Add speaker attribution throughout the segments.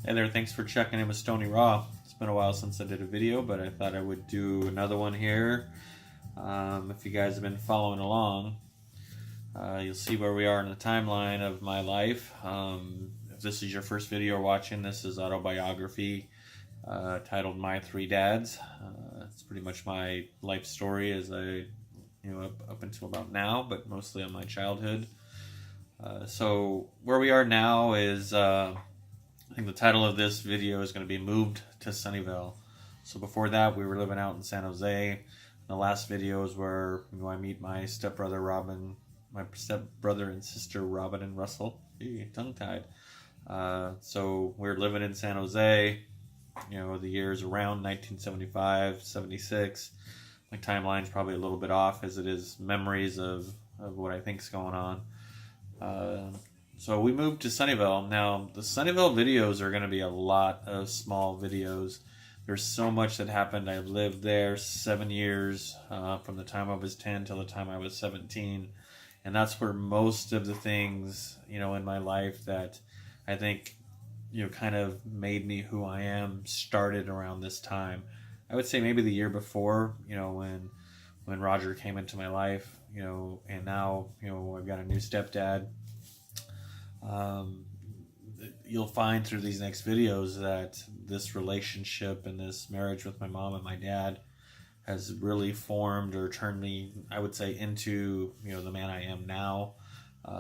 Speaker 1: Hey there, thanks for checking in with Stoney Raw. It's been a while since I did a video, but I thought I would do another one here. If you guys have been following along, you'll see where we are in the timeline of my life. If this is your first video watching, this is autobiography titled My Three Dads. It's pretty much my life story as up until about now, but mostly on my childhood. So where we are now is I think the title of this video is going to be Moved to Sunnyvale. So before that, we were living out in San Jose. The last video is where I meet my stepbrother Robin, my stepbrother and sister Robin and Russell. Tongue-tied. So we're living in San Jose. The years around 1975, 76. My timeline's probably a little bit off as it is memories of what I think's going on. So we moved to Sunnyvale. Now, the Sunnyvale videos are going to be a lot of small videos. There's so much that happened. I've lived there 7 years, from the time I was 10 till the time I was 17. And that's where most of the things, in my life that I think, kind of made me who I am started around this time. I would say maybe the year before, when Roger came into my life, and now, I've got a new stepdad. You'll find through these next videos that this relationship and this marriage with my mom and my dad has really formed or turned me, I would say, into the man I am now.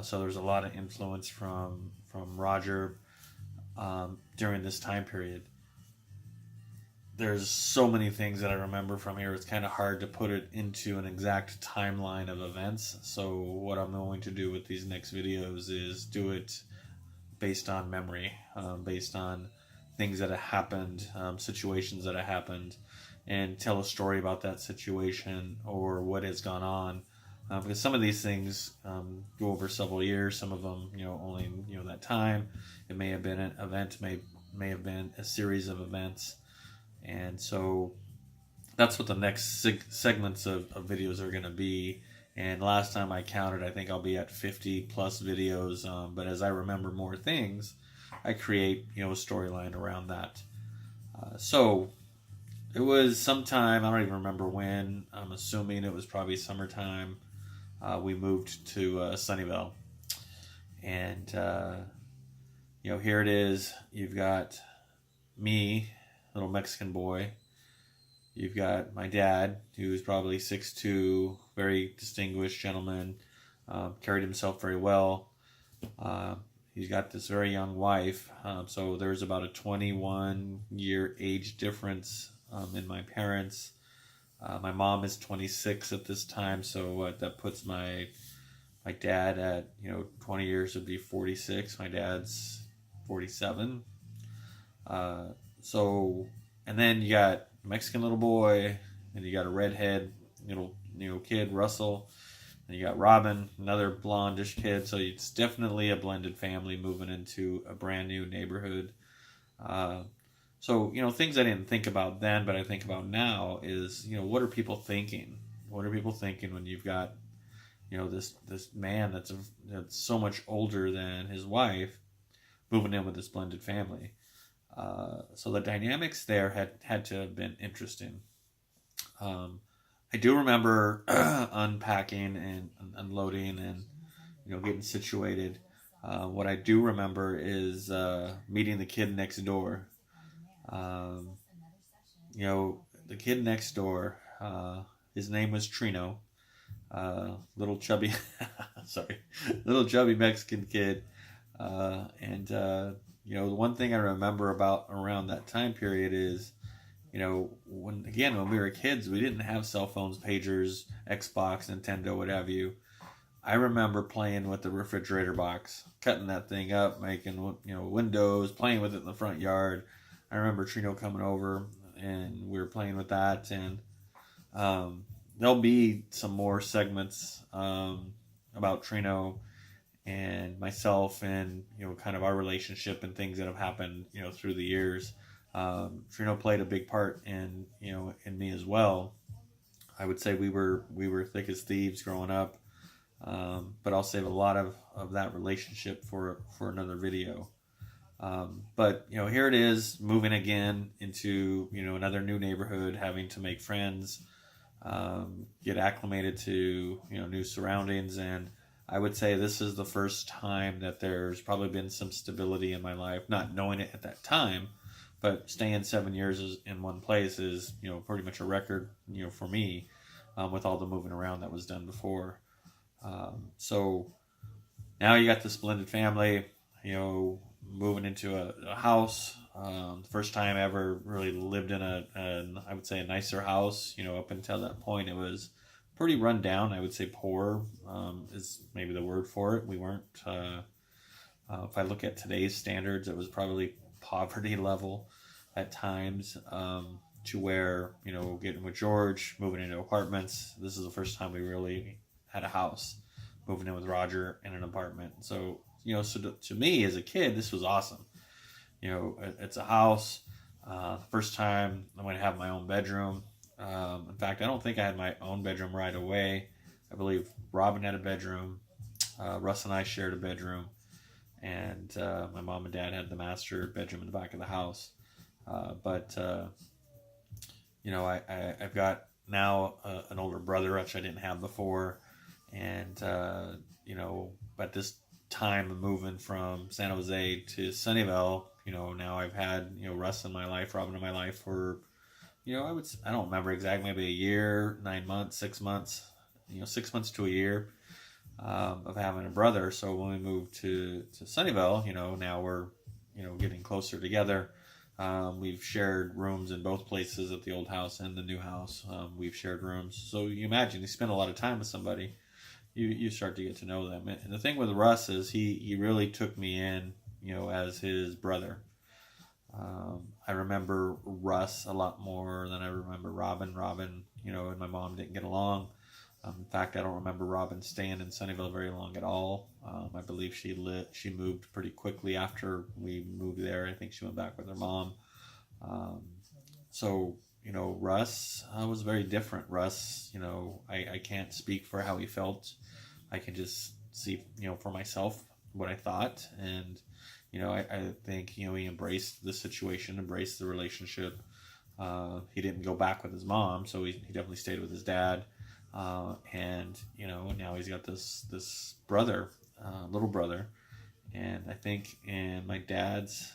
Speaker 1: So there's a lot of influence from Roger during this time period. There's so many things that I remember from here. It's kind of hard to put it into an exact timeline of events. So what I'm going to do with these next videos is do it based on memory, based on things that have happened, situations that have happened, and tell a story about that situation or what has gone on. Because some of these things go over several years. Some of them, only that time. It may have been an event, may have been a series of events. And so that's what the next segments of videos are going to be. And last time I counted, I think I'll be at 50 plus videos. But as I remember more things, I create, a storyline around that. So it was sometime, I don't even remember when. I'm assuming it was probably summertime. We moved to Sunnyvale. And, here it is. You've got me, little Mexican boy. You've got my dad, who's probably 6'2", very distinguished gentleman, carried himself very well. He's got this very young wife, so there's about a 21-year age difference in my parents. My mom is 26 at this time, so that puts my dad at 20 years would be 46. My dad's 47. And then you got a Mexican little boy, and you got a redhead little kid, Russell, and you got Robin, another blondish kid. So it's definitely a blended family moving into a brand new neighborhood. So things I didn't think about then, but I think about now is what are people thinking? What are people thinking when you've got this man that's so much older than his wife moving in with this blended family? So the dynamics there had to have been interesting. I do remember unpacking and unloading and getting situated. What I do remember is meeting the kid next door. The kid next door, his name was Trino. Little chubby, little chubby Mexican kid. The one thing I remember about around that time period is, when we were kids, we didn't have cell phones, pagers, Xbox, Nintendo, what have you. I remember playing with the refrigerator box, cutting that thing up, making, windows, playing with it in the front yard. I remember Trino coming over and we were playing with that. And there'll be some more segments about Trino and myself and, kind of our relationship and things that have happened, through the years. Trino played a big part in me as well. I would say we were thick as thieves growing up. But I'll save a lot of that relationship for another video. But here it is, moving again into another new neighborhood, having to make friends, get acclimated to new surroundings, and I would say this is the first time that there's probably been some stability in my life, not knowing it at that time, but staying 7 years in one place is pretty much a record for me, with all the moving around that was done before. So now you got this blended family, moving into a house. First time I ever really lived in I would say a nicer house. Up until that point, it was pretty run down. I would say poor is maybe the word for it. We weren't, if I look at today's standards, it was probably poverty level at times, to where, getting with George, moving into apartments. This is the first time we really had a house, moving in with Roger in an apartment. So, so to me as a kid, this was awesome. It's a house. First time I'm going to have my own bedroom. In fact, I don't think I had my own bedroom right away. I believe Robin had a bedroom. Russ and I shared a bedroom. And my mom and dad had the master bedroom in the back of the house. But I've got now an older brother, which I didn't have before. And, at this time of moving from San Jose to Sunnyvale, now I've had, Russ in my life, Robin in my life for, I don't remember exactly, maybe a year, 9 months, 6 months, 6 months to a year of having a brother. So when we moved to Sunnyvale, now we're, getting closer together. We've shared rooms in both places, at the old house and the new house. We've shared rooms. So you imagine you spend a lot of time with somebody, you start to get to know them. And the thing with Russ is he really took me in, as his brother. I remember Russ a lot more than I remember Robin. Robin, and my mom didn't get along. In fact, I don't remember Robin staying in Sunnyvale very long at all. I believe she moved pretty quickly after we moved there. I think she went back with her mom. So Russ was very different. Russ, I can't speak for how he felt. I can just see, for myself what I thought. And, I think, he embraced the situation, embraced the relationship. He didn't go back with his mom, so he definitely stayed with his dad. And, now he's got this brother, little brother. And I think in my dad's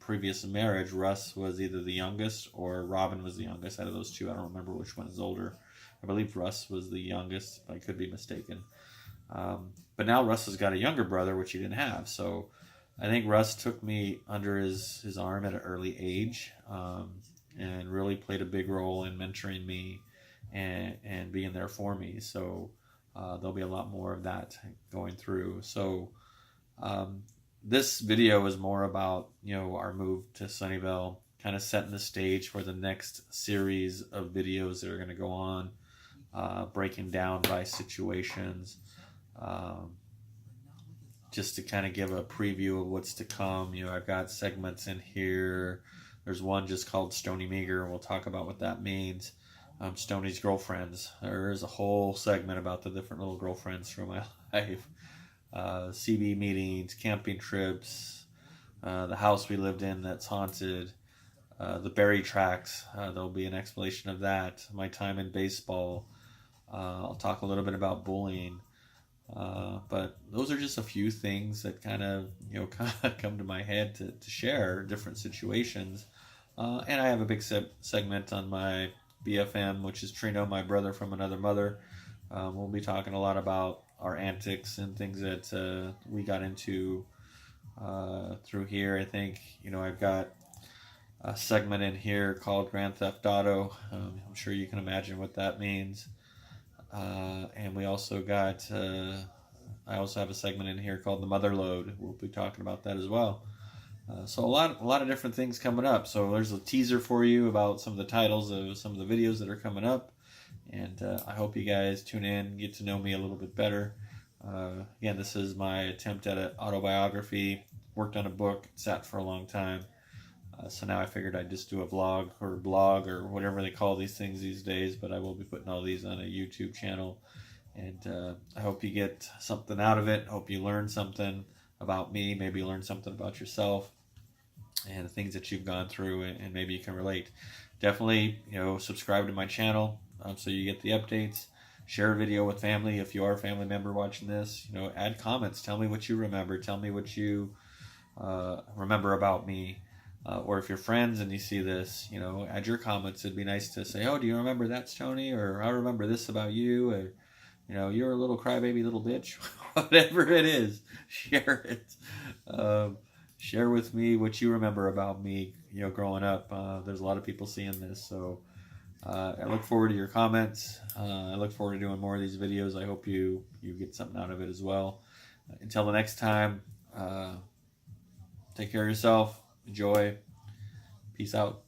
Speaker 1: previous marriage, Russ was either the youngest or Robin was the youngest out of those two. I don't remember which one is older. I believe Russ was the youngest, but I could be mistaken. But now Russ has got a younger brother, which he didn't have. So I think Russ took me under his arm at an early age, and really played a big role in mentoring me and being there for me. So there'll be a lot more of that going through. So this video is more about, our move to Sunnyvale, kind of setting the stage for the next series of videos that are going to go on, breaking down by situations, just to kind of give a preview of what's to come. I've got segments in here. There's one just called Stoney Meager. We'll talk about what that means. Stoney's girlfriends. There's a whole segment about the different little girlfriends from my life. CB meetings, camping trips, the house we lived in that's haunted, the berry tracks. There'll be an explanation of that. My time in baseball. I'll talk a little bit about bullying. But those are just a few things that kind of come to my head to share different situations. And I have a big segment on my BFM, which is Trino, my brother from another mother. We'll be talking a lot about our antics and things that we got into through here. I think, I've got a segment in here called Grand Theft Auto. I'm sure you can imagine what that means. And we also got, I also have a segment in here called The Mother Load. We'll be talking about that as well. So a lot of different things coming up. So there's a teaser for you about some of the titles of some of the videos that are coming up. And I hope you guys tune in, get to know me a little bit better. Again, this is my attempt at an autobiography. Worked on a book, sat for a long time. So now I figured I'd just do a vlog or blog or whatever they call these things these days. But I will be putting all these on a YouTube channel. And I hope you get something out of it. Hope you learn something. about me, maybe learn something about yourself and the things that you've gone through, and maybe you can relate. Definitely, subscribe to my channel so you get the updates. Share a video with family if you are a family member watching this. Add comments. Tell me what you remember. Tell me what you remember about me. Or if you're friends and you see this, add your comments. It'd be nice to say, oh, do you remember that, Stoney? Or I remember this about you. Or, you're a little crybaby little bitch. Whatever it is, share it. Share with me what you remember about me, growing up. There's a lot of people seeing this, so I look forward to your comments. I look forward to doing more of these videos. I hope you get something out of it as well. Until the next time, take care of yourself. Enjoy. Peace out.